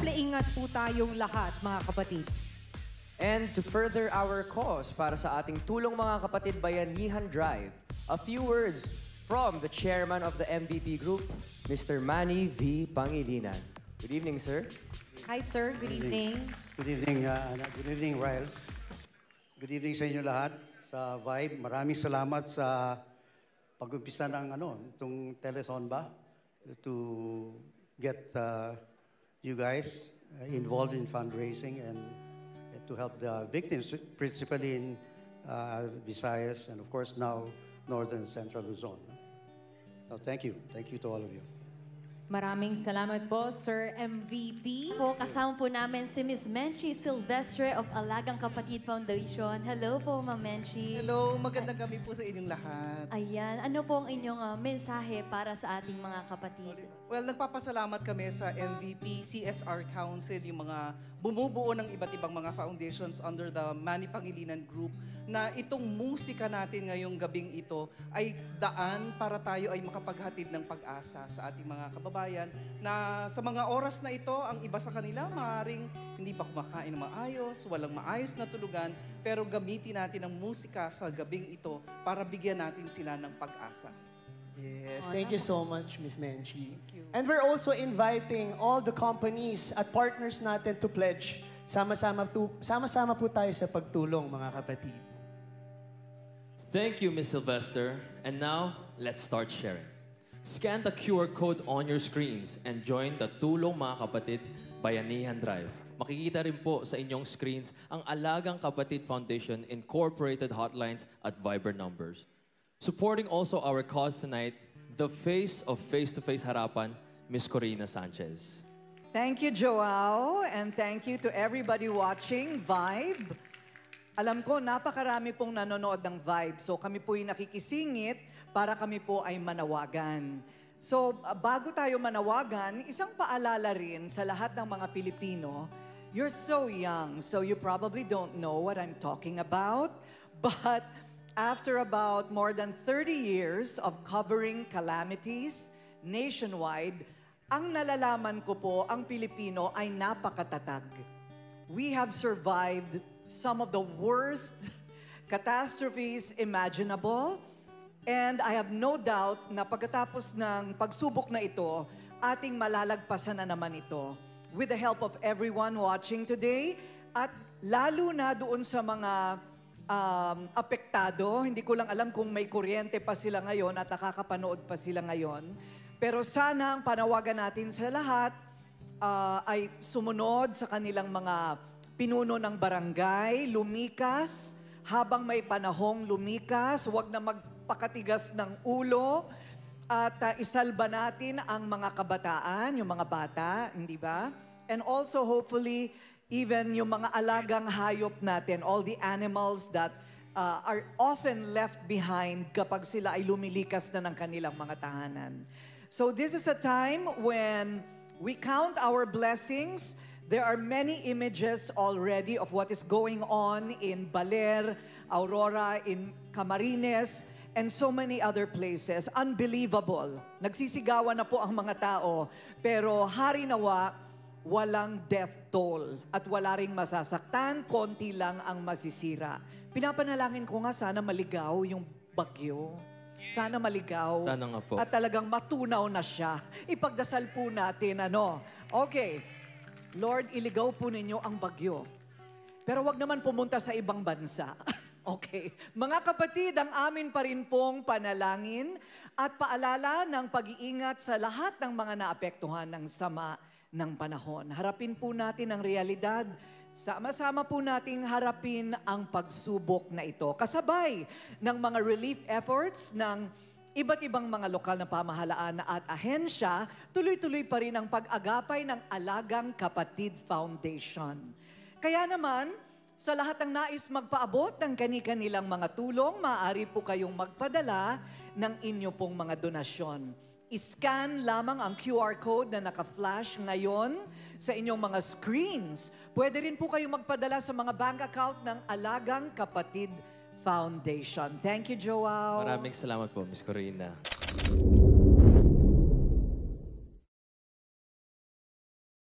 Simple ingat po tayong lahat, mga kapatid. And to further our cause para sa ating Tulong Mga Kapatid Bayanihan Drive, a few words from the chairman of the MVP Group, Mr. Manny V. Pangilinan. Good evening, sir. Hi, sir. Good evening. Good evening, Ryle. Good evening sa inyo lahat sa Vibe. Maraming salamat sa pag-umpisa ng itong telethon ba to get you guys involved in fundraising and to help the victims, principally in Visayas and of course now Northern Central Luzon. So thank you. Thank you to all of you. Maraming salamat po, Sir MVP. Kasama po namin si Ms. Menchi Silvestre of Alagang Kapatid Foundation. Hello po, Ma'am Menchi. Hello, magandang gabi po sa inyong lahat. Ayan, ano po ang inyong mensahe para sa ating mga kapatid? Well, nagpapasalamat kami sa MVP, CSR Council, yung mga bumubuo ng iba't ibang mga foundations under the Manny Pangilinan Group, na itong musika natin ngayong gabing ito ay daan para tayo ay makapaghatid ng pag-asa sa ating mga kababayan na sa mga oras na ito, ang iba sa kanila maaaring hindi pa kumakain ng maayos, walang maayos na tulugan, pero gamitin natin ang musika sa gabing ito para bigyan natin sila ng pag-asa. Yes, thank you so much, Ms. Menchi. And we're also inviting all the companies at partners natin to pledge. Sama-sama po tayo sa pagtulong, mga kapatid. Thank you, Ms. Sylvester. And now, let's start sharing. Scan the QR code on your screens and join the Tulong Mga Kapatid Bayanihan Drive. Makikita rin po sa inyong screens ang Alagang Kapatid Foundation Incorporated hotlines at Viber numbers. Supporting also our cause tonight, the face of Face-to-Face Harapan, Ms. Corina Sanchez. Thank you, Joao, and thank you to everybody watching Vibe. Alam ko, napakarami pong nanonood ng Vibe, so kami po'y nakikisingit para kami po ay manawagan. So, bago tayo manawagan, isang paalala rin sa lahat ng mga Pilipino, you're so young, so you probably don't know what I'm talking about, but after about more than 30 years of covering calamities nationwide, ang nalalaman ko po, ang Pilipino ay napakatatag. We have survived some of the worst catastrophes imaginable, and I have no doubt na pagkatapos ng pagsubok na ito, ating malalagpasan na naman ito with the help of everyone watching today, at lalo na doon sa mga apektado. Hindi ko lang alam kung may kuryente pa sila ngayon at nakakapanood pa sila ngayon. Pero sana ang panawagan natin sa lahat ay sumunod sa kanilang mga pinuno ng barangay, lumikas, habang may panahong lumikas, huwag na magpakatigas ng ulo, at isalba natin ang mga kabataan, yung mga bata, hindi ba? And also hopefully, even yung mga alagang hayop natin, all the animals that are often left behind kapag sila ay lumilikas na ng kanilang mga tahanan. So this is a time when we count our blessings. There are many images already of what is going on in Baler, Aurora, in Camarines, and so many other places. Unbelievable. Nagsisigawan na po ang mga tao, pero hari nawa, walang death toll at wala ring masasaktan, konti lang ang masisira. Pinapanalangin ko nga sana maligaw yung bagyo. Sana maligaw. Sana nga po. At talagang matunaw na siya. Ipagdasal po natin, Okay. Lord, iligaw po ninyo ang bagyo. Pero wag naman pumunta sa ibang bansa. Okay. Mga kapatid, ang amin pa rin pong panalangin at paalala ng pag-iingat sa lahat ng mga naapektuhan ng sama ng panahon. Harapin po natin ang realidad. Sama-sama po nating harapin ang pagsubok na ito. Kasabay ng mga relief efforts ng iba't ibang mga lokal na pamahalaan at ahensya, tuloy-tuloy pa rin ang pag-agapay ng Alagang Kapatid Foundation. Kaya naman, sa lahat ng nais magpaabot ng kani-kanilang mga tulong, maaari po kayong magpadala ng inyo pong mga donasyon. I-scan lamang ang QR code na naka-flash ngayon sa inyong mga screens. Pwede rin po kayong magpadala sa mga bank account ng Alagang Kapatid Foundation. Thank you, Joao. Maraming salamat po, Ms. Corina.